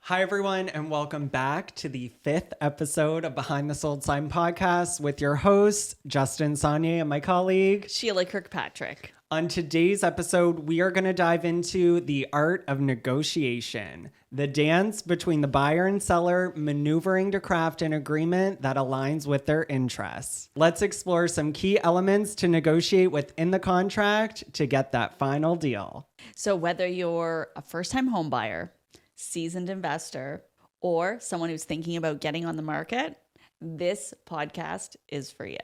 Hi, everyone, and welcome back to the 5th episode of Behind the Sold Sign podcast with your hosts, Justin Saunier, and my colleague, Sheila Kirkpatrick. On today's episode, we are going to dive into the art of negotiation, the dance between the buyer and seller maneuvering to craft an agreement that aligns with their interests. Let's explore some key elements to negotiate within the contract to get that final deal. So whether you're a first-time home buyer, seasoned investor, or someone who's thinking about getting on the market, this podcast is for you.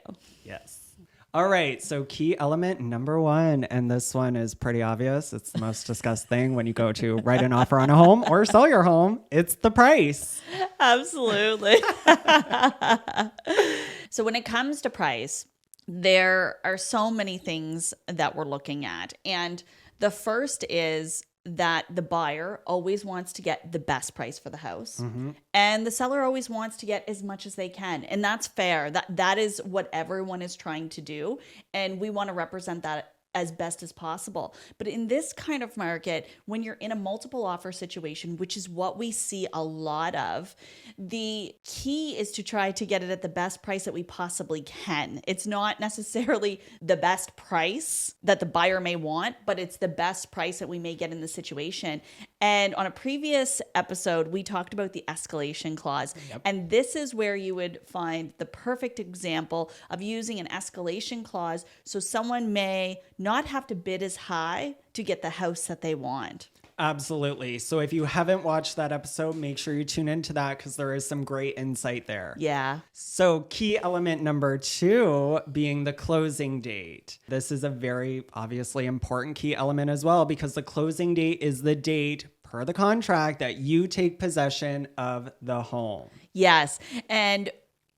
Yes. All right, so key element number one, and this one is pretty obvious. It's the most discussed thing when you go to write an offer on a home or sell your home. It's the price. Absolutely. So when it comes to price, there are so many things that we're looking at. And the first is that the buyer always wants to get the best price for the house. Mm-hmm. And the seller always wants to get as much as they can. And that's fair. That is what everyone is trying to do. And we want to represent that as best as possible. But in this kind of market, when you're in a multiple offer situation, which is what we see a lot of, the key is to try to get it at the best price that we possibly can. It's not necessarily the best price that the buyer may want, but it's the best price that we may get in the situation. And on a previous episode, we talked about the escalation clause. Yep. And this is where you would find the perfect example of using an escalation clause so someone may not have to bid as high to get the house that they want. Absolutely. So if you haven't watched that episode, make sure you tune into that because there is some great insight there. Yeah. So key element number 2 being the closing date. This is a very obviously important key element as well because the closing date is the date per the contract that you take possession of the home. Yes. And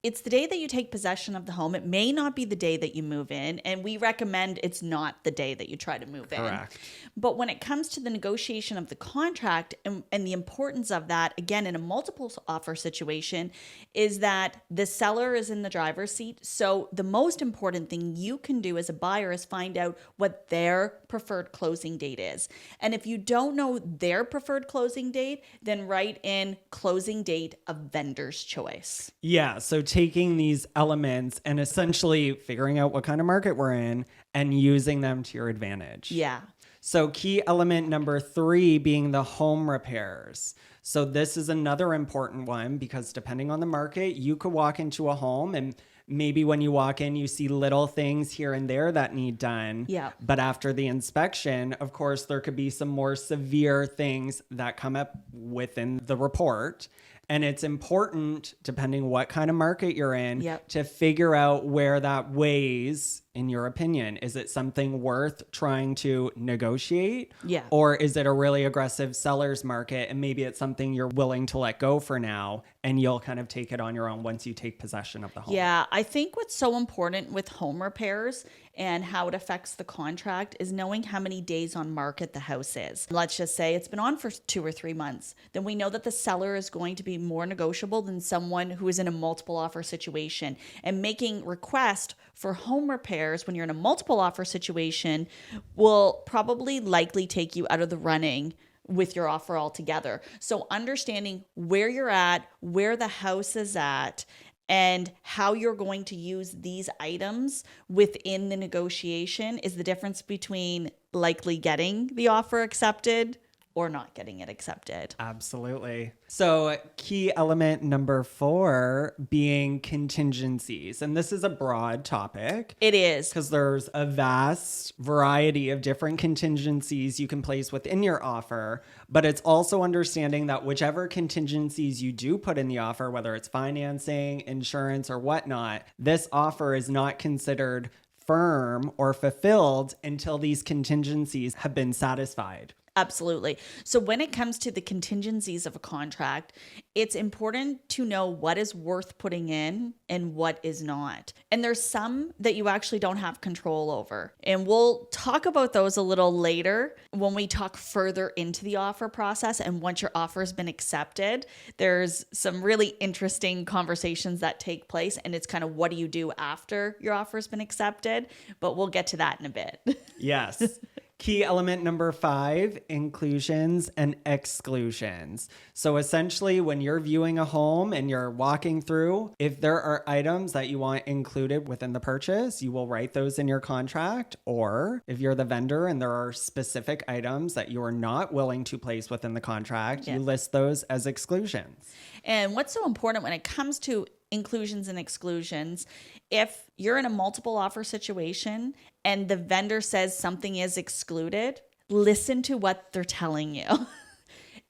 it's the day that you take possession of the home. It may not be the day that you move in, and we recommend it's not the day that you try to move Correct. in. But when it comes to the negotiation of the contract and the importance of that, again, in a multiple offer situation, is that the seller is in the driver's seat. So the most important thing you can do as a buyer is find out what their preferred closing date is. And if you don't know their preferred closing date, then write in closing date of vendor's choice. Yeah, so taking these elements and essentially figuring out what kind of market we're in and using them to your advantage. Yeah. So key element number 3 being the home repairs. So this is another important one because depending on the market, you could walk into a home and maybe when you walk in, you see little things here and there that need done. Yeah. But after the inspection, of course, there could be some more severe things that come up within the report. And it's important, depending what kind of market you're in, Yep. to figure out where that weighs, in your opinion. Is it something worth trying to negotiate? Yeah. Or is it a really aggressive seller's market and maybe it's something you're willing to let go for now and you'll kind of take it on your own once you take possession of the home? Yeah, I think what's so important with home repairs and how it affects the contract is knowing how many days on market the house is. Let's just say it's been on for 2 or 3 months. Then we know that the seller is going to be more negotiable than someone who is in a multiple offer situation. And making request for home repairs when you're in a multiple offer situation will probably likely take you out of the running with your offer altogether. So understanding where you're at, where the house is at, and how you're going to use these items within the negotiation is the difference between likely getting the offer accepted or not getting it accepted. Absolutely. So key element number 4 being contingencies. And this is a broad topic. It is. Because there's a vast variety of different contingencies you can place within your offer. But it's also understanding that whichever contingencies you do put in the offer, whether it's financing, insurance, or whatnot, this offer is not considered firm or fulfilled until these contingencies have been satisfied. Absolutely. So when it comes to the contingencies of a contract, it's important to know what is worth putting in and what is not. And there's some that you actually don't have control over. And we'll talk about those a little later when we talk further into the offer process. And once your offer has been accepted, there's some really interesting conversations that take place. And it's kind of what do you do after your offer has been accepted? But we'll get to that in a bit. Yes. Key element number 5, inclusions and exclusions. So essentially, when you're viewing a home and you're walking through, if there are items that you want included within the purchase, you will write those in your contract. Or if you're the vendor and there are specific items that you are not willing to place within the contract, you list those as exclusions. And what's so important when it comes to inclusions and exclusions, if you're in a multiple offer situation and the vendor says something is excluded, listen to what they're telling you.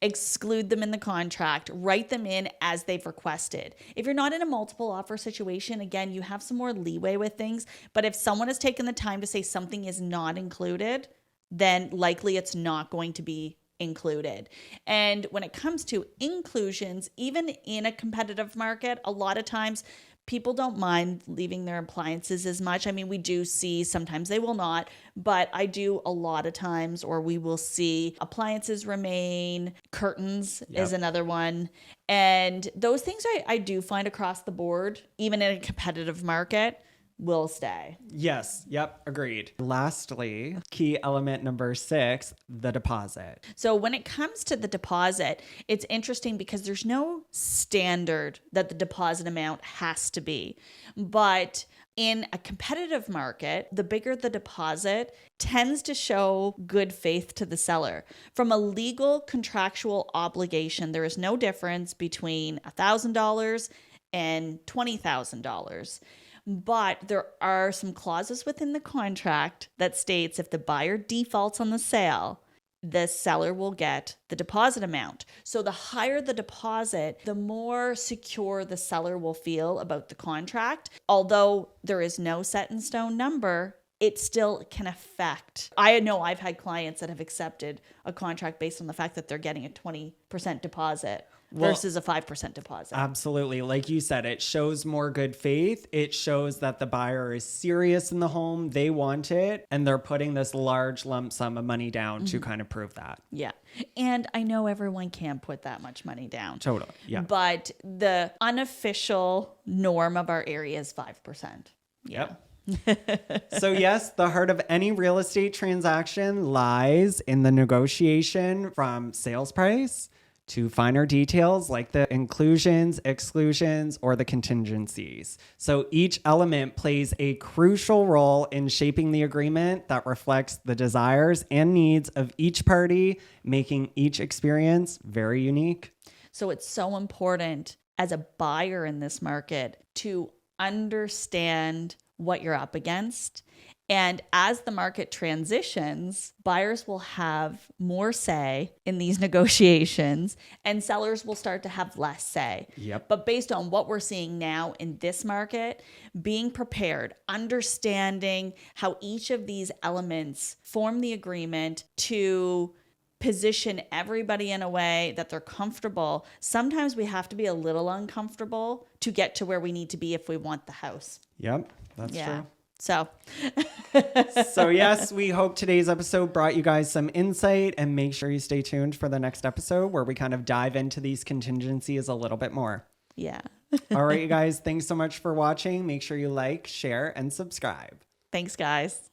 Exclude them in the contract, write them in as they've requested. If you're not in a multiple offer situation, again, you have some more leeway with things. But if someone has taken the time to say something is not included, then likely it's not going to be included. And when it comes to inclusions, even in a competitive market, a lot of times people don't mind leaving their appliances as much. I mean, we do see sometimes they will not, but I do a lot of times, or we will see appliances remain, curtains is another one. And those things I do find across the board, even in a competitive market, will stay. Yes. Yep. Agreed. Lastly, key element number 6, the deposit. So when it comes to the deposit, it's interesting because there's no standard that the deposit amount has to be. But in a competitive market, the bigger the deposit tends to show good faith to the seller. From a legal contractual obligation, there is no difference between $1,000 and $20,000. But there are some clauses within the contract that states if the buyer defaults on the sale, the seller will get the deposit amount. So the higher the deposit, the more secure the seller will feel about the contract. Although there is no set in stone number, it still can affect. I know I've had clients that have accepted a contract based on the fact that they're getting a 20% deposit. Versus a 5% deposit. Absolutely. Like you said, it shows more good faith. It shows that the buyer is serious in the home. They want it. And they're putting this large lump sum of money down to kind of prove that. Yeah. And I know everyone can't put that much money down. Totally. Yeah. But the unofficial norm of our area is 5%. Yeah. Yep. So yes, the heart of any real estate transaction lies in the negotiation from sales price to finer details like the inclusions, exclusions, or the contingencies. So each element plays a crucial role in shaping the agreement that reflects the desires and needs of each party, making each experience very unique. So it's so important as a buyer in this market to understand what you're up against. And as the market transitions, buyers will have more say in these negotiations and sellers will start to have less say. Yep. But based on what we're seeing now in this market, being prepared, understanding how each of these elements form the agreement to position everybody in a way that they're comfortable. Sometimes we have to be a little uncomfortable to get to where we need to be if we want the house. Yep, that's true. So yes, we hope today's episode brought you guys some insight, and make sure you stay tuned for the next episode where we kind of dive into these contingencies a little bit more. Yeah. All right, you guys, thanks so much for watching. Make sure you like, share, and subscribe. Thanks, guys.